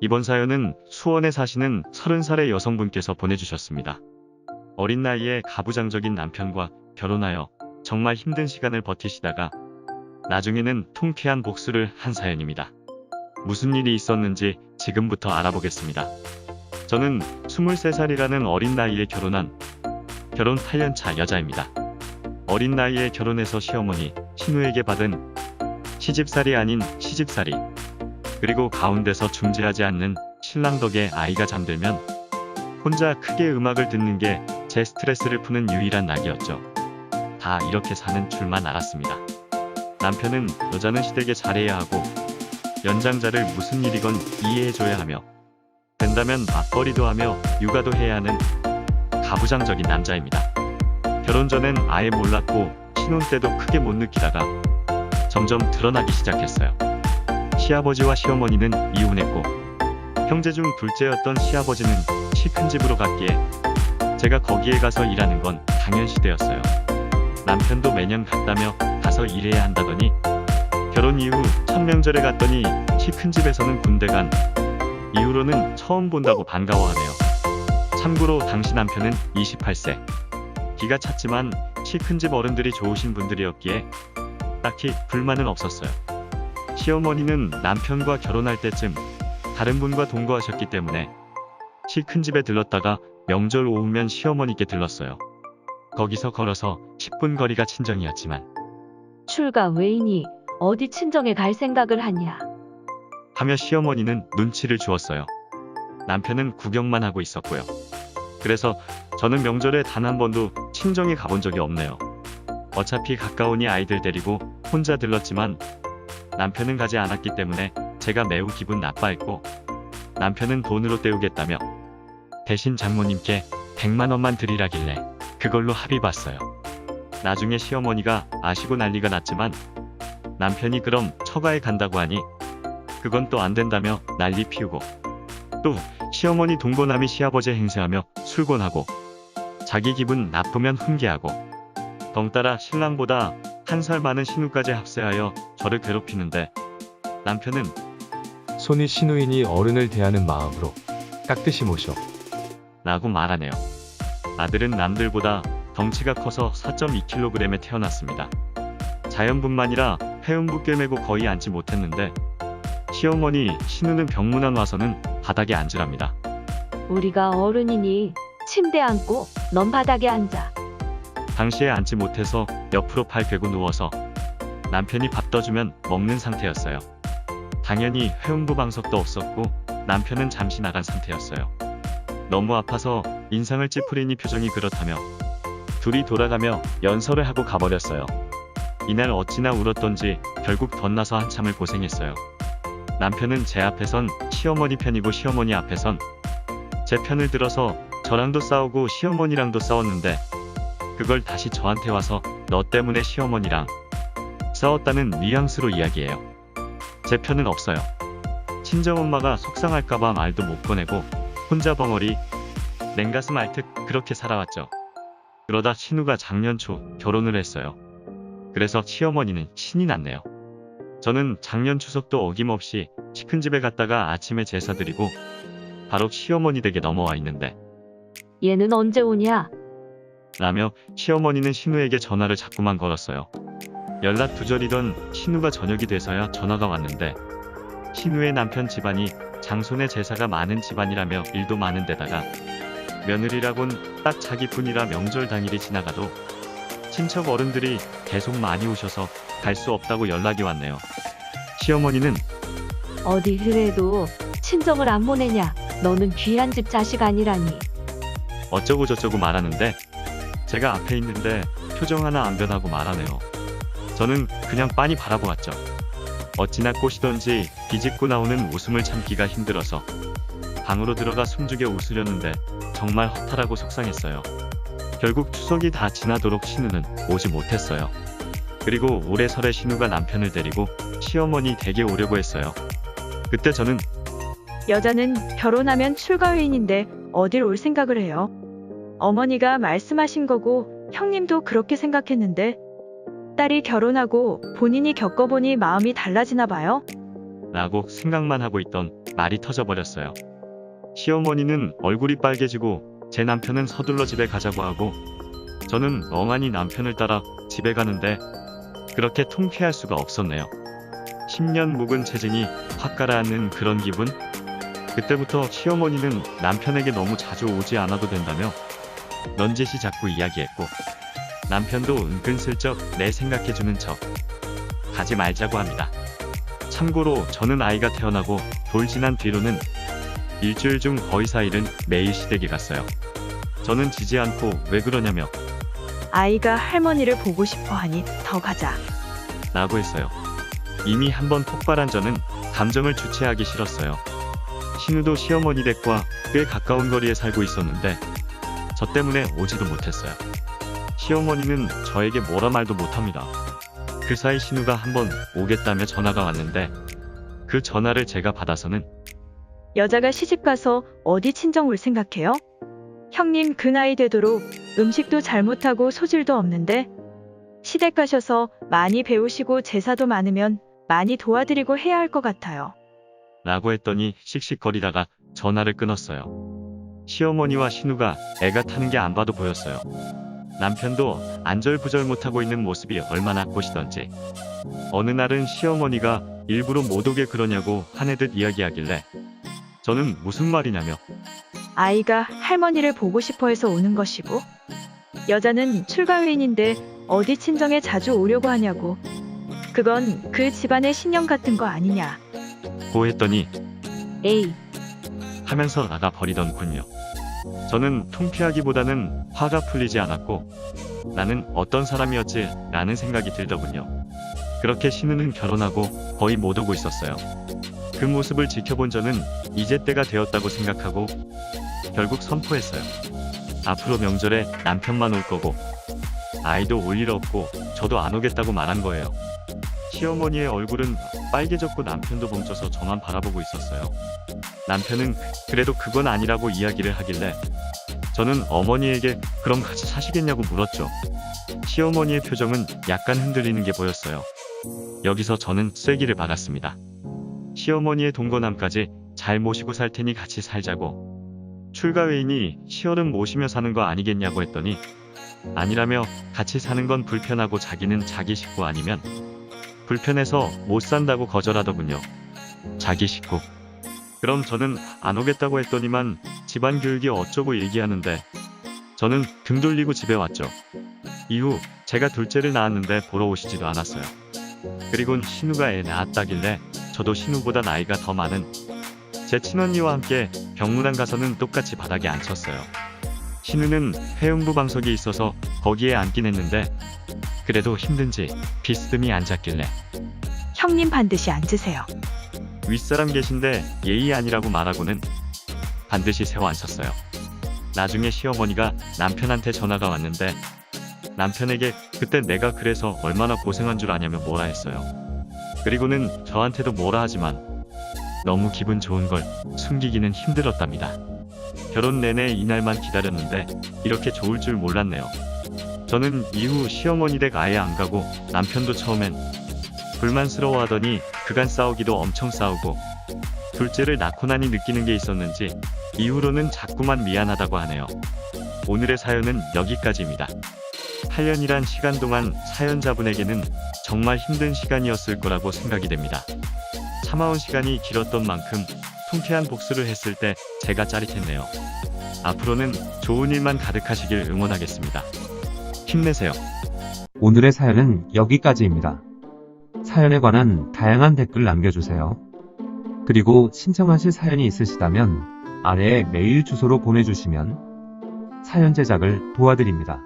이번 사연은 수원에 사시는 30살의 여성분께서 보내주셨습니다. 어린 나이에 가부장적인 남편과 결혼하여 정말 힘든 시간을 버티시다가 나중에는 통쾌한 복수를 한 사연입니다. 무슨 일이 있었는지 지금부터 알아보겠습니다. 저는 23살이라는 어린 나이에 결혼한 결혼 8년차 여자입니다. 어린 나이에 결혼해서 시어머니, 신우에게 받은 시집살이 아닌 시집살이, 그리고 가운데서 중재하지 않는 신랑 덕에 아이가 잠들면 혼자 크게 음악을 듣는 게 제 스트레스를 푸는 유일한 낙이었죠. 다 이렇게 사는 줄만 알았습니다. 남편은 여자는 시댁에 잘해야 하고 연장자를 무슨 일이건 이해해줘야 하며 된다면 맞벌이도 하며 육아도 해야 하는 가부장적인 남자입니다. 결혼 전엔 아예 몰랐고 신혼 때도 크게 못 느끼다가 점점 드러나기 시작했어요. 시아버지와 시어머니는 이혼했고 형제 중 둘째였던 시아버지는 키 큰 집으로 갔기에 제가 거기에 가서 일하는 건 당연시되었어요. 남편도 매년 갔다며 가서 일해야 한다더니 결혼 이후 첫 명절에 갔더니 키 큰 집에서는 군대 간 이후로는 처음 본다고 반가워하네요. 참고로 당시 남편은 28세. 기가 찼지만 키 큰 집 어른들이 좋으신 분들이었기에 딱히 불만은 없었어요. 시어머니는 남편과 결혼할 때쯤 다른 분과 동거하셨기 때문에 키 큰 집에 들렀다가 명절 오후면 시어머니께 들렀어요. 거기서 걸어서 10분 거리가 친정이었지만 출가 왜이니 어디 친정에 갈 생각을 하냐. 하며 시어머니는 눈치를 주었어요. 남편은 구경만 하고 있었고요. 그래서 저는 명절에 단 한 번도 친정에 가본 적이 없네요. 어차피 가까우니 아이들 데리고 혼자 들렀지만 남편은 가지 않았기 때문에 제가 매우 기분 나빠했고 남편은 돈으로 때우겠다며 대신 장모님께 100만 원만 드리라길래 그걸로 합의 봤어요. 나중에 시어머니가 아시고 난리가 났지만 남편이 그럼 처가에 간다고 하니 그건 또 안 된다며 난리 피우고 또 시어머니 동거남이 시아버지 행세하며 술곤하고 자기 기분 나쁘면 훈계하고 덩따라 신랑보다 1살 많은 신우까지 합세하여 저를 괴롭히는데 남편은 손이 시누이니 어른을 대하는 마음으로 깍듯이 모셔 라고 말하네요. 아들은 남들보다 덩치가 커서 4.2kg에 태어났습니다. 자연분만이라 회음부 꿰매고 거의 앉지 못했는데 시어머니 신우는 병문안 와서는 바닥에 앉으랍니다. 우리가 어른이니 침대 앉고 넌 바닥에 앉아. 당시에 앉지 못해서 옆으로 팔 꿰고 누워서 남편이 밥 떠주면 먹는 상태였어요. 당연히 회음부 방석도 없었고 남편은 잠시 나간 상태였어요. 너무 아파서 인상을 찌푸리니 표정이 그렇다며 둘이 돌아가며 연설을 하고 가버렸어요. 이날 어찌나 울었던지 결국 덧나서 한참을 고생했어요. 남편은 제 앞에선 시어머니 편이고 시어머니 앞에선 제 편을 들어서 저랑도 싸우고 시어머니랑도 싸웠는데 그걸 다시 저한테 와서 너 때문에 시어머니랑 싸웠다는 뉘앙스로 이야기해요. 제 편은 없어요. 친정엄마가 속상할까봐 말도 못 꺼내고 혼자 벙어리 냉가슴 앓듯 그렇게 살아왔죠. 그러다 신우가 작년 초 결혼을 했어요. 그래서 시어머니는 신이 났네요. 저는 작년 추석도 어김없이 키 큰 집에 갔다가 아침에 제사 드리고 바로 시어머니 댁에 넘어와 있는데 얘는 언제 오냐? 라며 시어머니는 신우에게 전화를 자꾸만 걸었어요. 연락 두절이던 신우가 저녁이 돼서야 전화가 왔는데 신우의 남편 집안이 장손의 제사가 많은 집안이라며 일도 많은 데다가 며느리라곤 딱 자기뿐이라 명절 당일이 지나가도 친척 어른들이 계속 많이 오셔서 갈 수 없다고 연락이 왔네요. 시어머니는 어디 그래도 친정을 안 보내냐. 너는 귀한 집 자식 아니라니. 어쩌고 저쩌고 말하는데 제가 앞에 있는데 표정 하나 안 변하고 말하네요. 저는 그냥 빤히 바라보았죠. 어찌나 꼬시던지 비집고 나오는 웃음을 참기가 힘들어서 방으로 들어가 숨죽여 웃으려는데 정말 허탈하고 속상했어요. 결국 추석이 다 지나도록 신우는 오지 못했어요. 그리고 올해 설에 신우가 남편을 데리고 시어머니 댁에 오려고 했어요. 그때 저는 여자는 결혼하면 출가회인인데 어딜 올 생각을 해요? 어머니가 말씀하신 거고 형님도 그렇게 생각했는데 딸이 결혼하고 본인이 겪어보니 마음이 달라지나 봐요? 라고 생각만 하고 있던 말이 터져버렸어요. 시어머니는 얼굴이 빨개지고 제 남편은 서둘러 집에 가자고 하고 저는 멍하니 남편을 따라 집에 가는데 그렇게 통쾌할 수가 없었네요. 10년 묵은 체증이 확 가라앉는 그런 기분? 그때부터 시어머니는 남편에게 너무 자주 오지 않아도 된다며 넌지시 자꾸 이야기했고 남편도 은근슬쩍 내 생각해주는 척 가지 말자고 합니다. 참고로 저는 아이가 태어나고 돌 지난 뒤로는 일주일 중 거의 4일은 매일 시댁에 갔어요. 저는 지지 않고 왜 그러냐며 아이가 할머니를 보고 싶어 하니 더 가자. 라고 했어요. 이미 한번 폭발한 저는 감정을 주체하기 싫었어요. 신우도 시어머니 댁과 꽤 가까운 거리에 살고 있었는데 저 때문에 오지도 못했어요. 시어머니는 저에게 뭐라 말도 못합니다. 그 사이 신우가 한번 오겠다며 전화가 왔는데 그 전화를 제가 받아서는 여자가 시집가서 어디 친정 올 생각해요? 형님 그 나이 되도록 음식도 잘못하고 소질도 없는데 시댁 가셔서 많이 배우시고 제사도 많으면 많이 도와드리고 해야 할 것 같아요. 라고 했더니 씩씩거리다가 전화를 끊었어요. 시어머니와 신우가 애가 타는 게 안 봐도 보였어요. 남편도 안절부절 못하고 있는 모습이 얼마나 꼬시던지. 어느 날은 시어머니가 일부러 못 오게 그러냐고 화내듯 이야기하길래 저는 무슨 말이냐며 아이가 할머니를 보고 싶어 해서 오는 것이고 여자는 출가회인인데 어디 친정에 자주 오려고 하냐고. 그건 그 집안의 신령 같은 거 아니냐. 고 했더니 에이, 하면서 나가버리던군요. 저는 통쾌하기보다는 화가 풀리지 않았고 나는 어떤 사람이었지 라는 생각이 들더군요. 그렇게 신우는 결혼하고 거의 못 오고 있었어요. 그 모습을 지켜본 저는 이제 때가 되었다고 생각하고 결국 선포했어요. 앞으로 명절에 남편만 올 거고 아이도 올 일 없고 저도 안 오겠다고 말한 거예요. 시어머니의 얼굴은 빨개졌고 남편도 멈춰서 저만 바라보고 있었어요. 남편은 그래도 그건 아니라고 이야기를 하길래 저는 어머니에게 그럼 같이 사시겠냐고 물었죠. 시어머니의 표정은 약간 흔들리는 게 보였어요. 여기서 저는 쐐기를 박았습니다. 시어머니의 동거남까지 잘 모시고 살 테니 같이 살자고. 출가회인이 시어른 모시며 사는 거 아니겠냐고 했더니 아니라며 같이 사는 건 불편하고 자기는 자기 식구 아니면 불편해서 못 산다고 거절하더군요. 자기 식구. 그럼 저는 안 오겠다고 했더니만 집안 교육이 어쩌고 얘기하는데 저는 등 돌리고 집에 왔죠. 이후 제가 둘째를 낳았는데 보러 오시지도 않았어요. 그리곤 신우가 애 낳았다길래 저도 신우보다 나이가 더 많은 제 친언니와 함께 병문안 가서는 똑같이 바닥에 앉혔어요. 신우는 회음부 방석이 있어서 거기에 앉긴 했는데 그래도 힘든지 비스듬히 앉았길래 형님 반드시 앉으세요. 윗사람 계신데 예의 아니라고 말하고는 반드시 세워 앉혔어요. 나중에 시어머니가 남편한테 전화가 왔는데 남편에게 그때 내가 그래서 얼마나 고생한 줄 아냐며 뭐라 했어요. 그리고는 저한테도 뭐라 하지만 너무 기분 좋은 걸 숨기기는 힘들었답니다. 결혼 내내 이날만 기다렸는데 이렇게 좋을 줄 몰랐네요. 저는 이후 시어머니 댁 아예 안 가고 남편도 처음엔 불만스러워하더니 그간 싸우기도 엄청 싸우고 둘째를 낳고 나니 느끼는 게 있었는지 이후로는 자꾸만 미안하다고 하네요. 오늘의 사연은 여기까지입니다. 8년이란 시간 동안 사연자분에게는 정말 힘든 시간이었을 거라고 생각이 됩니다. 참아온 시간이 길었던 만큼 통쾌한 복수를 했을 때 제가 짜릿했네요. 앞으로는 좋은 일만 가득하시길 응원하겠습니다. 힘내세요. 오늘의 사연은 여기까지입니다. 사연에 관한 다양한 댓글 남겨주세요. 그리고 신청하실 사연이 있으시다면 아래에 메일 주소로 보내주시면 사연 제작을 도와드립니다.